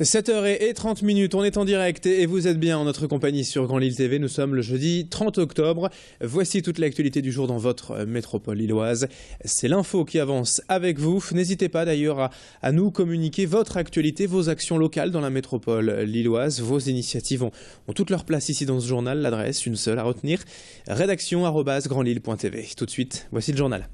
7h30, on est en direct et vous êtes bien en notre compagnie sur Grand Lille TV. Nous sommes le jeudi 30 octobre. Voici toute l'actualité du jour dans votre métropole lilloise. C'est l'info qui avance avec vous. N'hésitez pas d'ailleurs à nous communiquer votre actualité, vos actions locales dans la métropole lilloise. Vos initiatives ont toute leur place ici dans ce journal. L'adresse, une seule à retenir, rédaction@grandlille.tv. Tout de suite, voici le journal.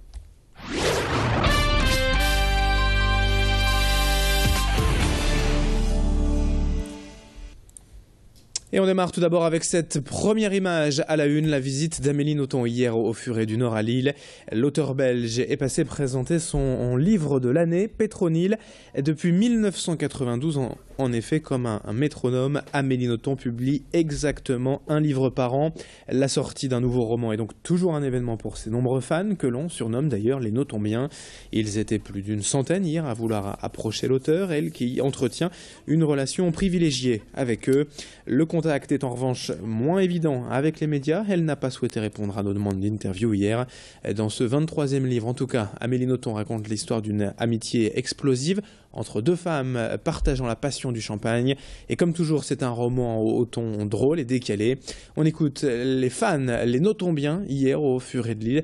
Et on démarre tout d'abord avec cette première image à la une, la visite d'Amélie Nothomb hier au Furet du Nord à Lille. L'auteur belge est passé présenter son livre de l'année, Pétronille. Depuis 1992, en effet, comme un métronome, Amélie Nothomb publie exactement un livre par an. La sortie d'un nouveau roman est donc toujours un événement pour ses nombreux fans, que l'on surnomme d'ailleurs les Nothombiens. Ils étaient plus d'une centaine hier à vouloir approcher l'auteur, elle qui entretient une relation privilégiée avec eux. Le contact est en revanche moins évident avec les médias. Elle n'a pas souhaité répondre à nos demandes d'interview hier. Dans ce 23e livre, en tout cas, Amélie Nothomb raconte l'histoire d'une amitié explosive entre deux femmes partageant la passion du champagne. Et comme toujours, c'est un roman au ton drôle et décalé. On écoute les fans, les Nothombiens, hier au Furet de Lille.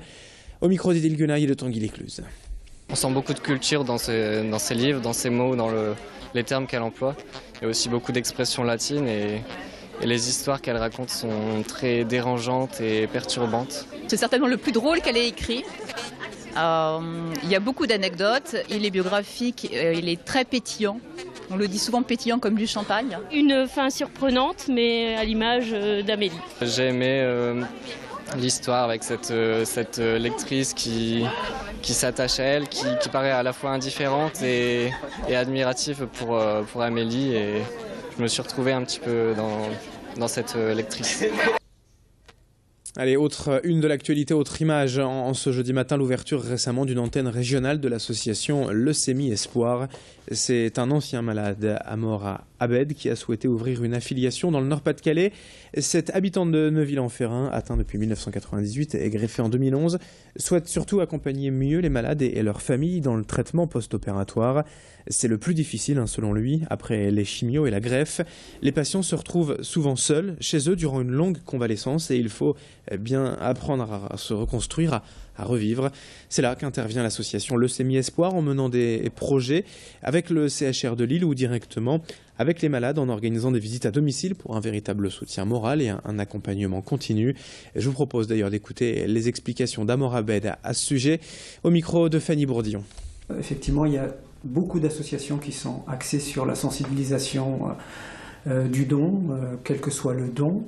Au micro d'Idil Guenaille et de Tanguy Lécluse. On sent beaucoup de culture dans ses livres, dans ses mots, dans les termes qu'elle emploie. Il y a aussi beaucoup d'expressions latines et les histoires qu'elle raconte sont très dérangeantes et perturbantes. C'est certainement le plus drôle qu'elle ait écrit. Il y a beaucoup d'anecdotes, il est biographique, il est très pétillant. On le dit souvent pétillant comme du champagne. Une fin surprenante, mais à l'image d'Amélie. J'ai aimé l'histoire avec cette lectrice qui s'attache à elle, qui paraît à la fois indifférente et admirative pour Amélie. Et je me suis retrouvé un petit peu dans cette lectrice. Allez, autre une de l'actualité, autre image en ce jeudi matin, l'ouverture récemment d'une antenne régionale de l'association Leucémie Espoir. C'est un ancien malade, Amora Abed, qui a souhaité ouvrir une affiliation dans le Nord-Pas-de-Calais. Cet habitant de Neuville-en-Ferrain, atteint depuis 1998 et greffé en 2011, souhaite surtout accompagner mieux les malades et leurs familles dans le traitement post-opératoire. C'est le plus difficile, selon lui, après les chimios et la greffe. Les patients se retrouvent souvent seuls chez eux durant une longue convalescence et il faut bien apprendre à se reconstruire, à revivre. C'est là qu'intervient l'association Leucémie Espoir en menant des projets avec le CHR de Lille ou directement avec les malades en organisant des visites à domicile pour un véritable soutien moral et un accompagnement continu. Je vous propose d'ailleurs d'écouter les explications d'Amora Abed à ce sujet au micro de Fanny Bourdillon. Effectivement, il y a beaucoup d'associations qui sont axées sur la sensibilisation du don, quel que soit le don,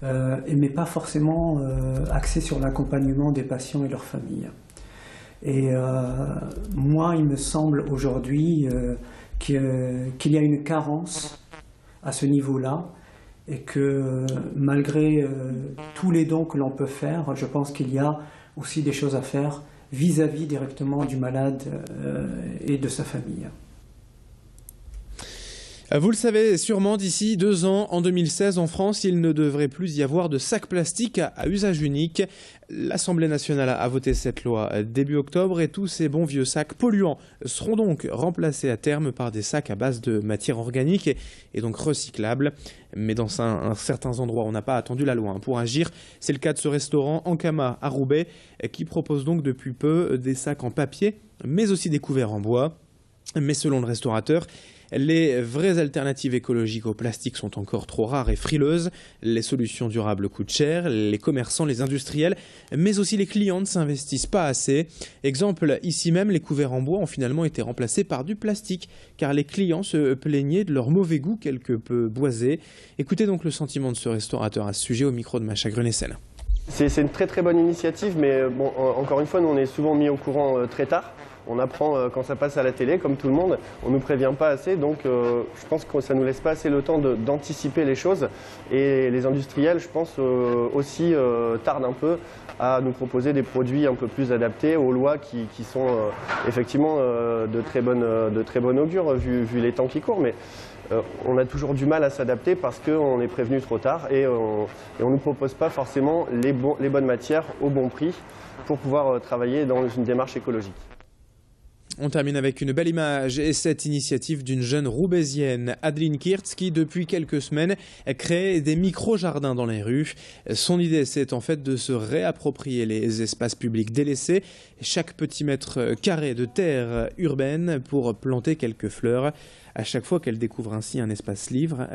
mais pas forcément axées sur l'accompagnement des patients et leurs familles. Et moi, il me semble aujourd'hui qu'il y a une carence à ce niveau-là et que malgré tous les dons que l'on peut faire, je pense qu'il y a aussi des choses à faire vis-à-vis directement du malade et de sa famille. Vous le savez sûrement, d'ici 2 ans, en 2016, en France, il ne devrait plus y avoir de sacs plastiques à usage unique. L'Assemblée nationale a voté cette loi début octobre et tous ces bons vieux sacs polluants seront donc remplacés à terme par des sacs à base de matière organique et donc recyclables. Mais dans certains endroits, on n'a pas attendu la loi pour agir. C'est le cas de ce restaurant Ankama à Roubaix qui propose donc depuis peu des sacs en papier, mais aussi des couverts en bois. Mais selon le restaurateur, les vraies alternatives écologiques au plastique sont encore trop rares et frileuses. Les solutions durables coûtent cher, les commerçants, les industriels, mais aussi les clients ne s'investissent pas assez. Exemple, ici même, les couverts en bois ont finalement été remplacés par du plastique, car les clients se plaignaient de leur mauvais goût quelque peu boisé. Écoutez donc le sentiment de ce restaurateur à ce sujet au micro de Macha Grenesel. C'est une très très bonne initiative, mais bon, encore une fois, nous on est souvent mis au courant très tard. On apprend quand ça passe à la télé, comme tout le monde. On ne nous prévient pas assez, donc je pense que ça ne nous laisse pas assez le temps d'anticiper les choses. Et les industriels, je pense, aussi tardent un peu à nous proposer des produits un peu plus adaptés aux lois qui sont effectivement de très bonne augure, vu les temps qui courent. Mais on a toujours du mal à s'adapter parce qu'on est prévenu trop tard et on ne nous propose pas forcément les bonnes matières au bon prix pour pouvoir travailler dans une démarche écologique. On termine avec une belle image et cette initiative d'une jeune roubaisienne, Adeline Kirtz, qui depuis quelques semaines crée des micro-jardins dans les rues. Son idée, c'est en fait de se réapproprier les espaces publics délaissés, chaque petit mètre carré de terre urbaine pour planter quelques fleurs. À chaque fois qu'elle découvre ainsi un espace libre,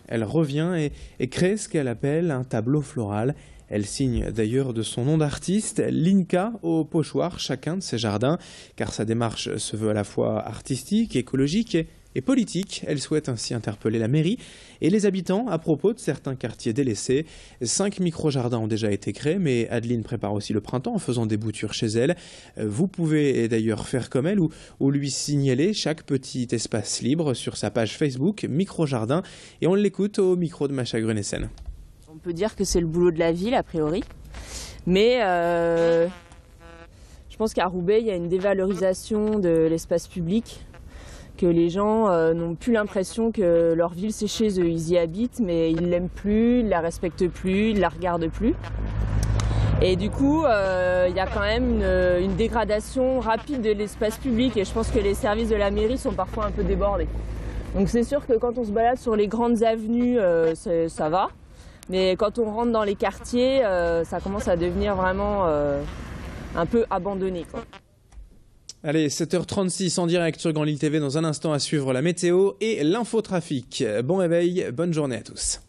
elle revient et crée ce qu'elle appelle un tableau floral. Elle signe d'ailleurs de son nom d'artiste, Linka, au pochoir chacun de ses jardins, car sa démarche se veut à la fois artistique, écologique et politique. Elle souhaite ainsi interpeller la mairie et les habitants à propos de certains quartiers délaissés. 5 micro-jardins ont déjà été créés, mais Adeline prépare aussi le printemps en faisant des boutures chez elle. Vous pouvez d'ailleurs faire comme elle ou lui signaler chaque petit espace libre sur sa page Facebook Micro-Jardin, et on l'écoute au micro de Macha Grunessen. On peut dire que c'est le boulot de la ville, a priori. Mais je pense qu'à Roubaix, il y a une dévalorisation de l'espace public, que les gens n'ont plus l'impression que leur ville, c'est chez eux. Ils y habitent, mais ils ne l'aiment plus, ils ne la respectent plus, ils ne la regardent plus. Et du coup, il y a quand même une dégradation rapide de l'espace public. Et je pense que les services de la mairie sont parfois un peu débordés. Donc c'est sûr que quand on se balade sur les grandes avenues, ça va. Mais quand on rentre dans les quartiers, ça commence à devenir vraiment un peu abandonné, quoi. Allez, 7h36 en direct sur Grand Lille TV. Dans un instant à suivre la météo et l'infotrafic. Bon réveil, bonne journée à tous.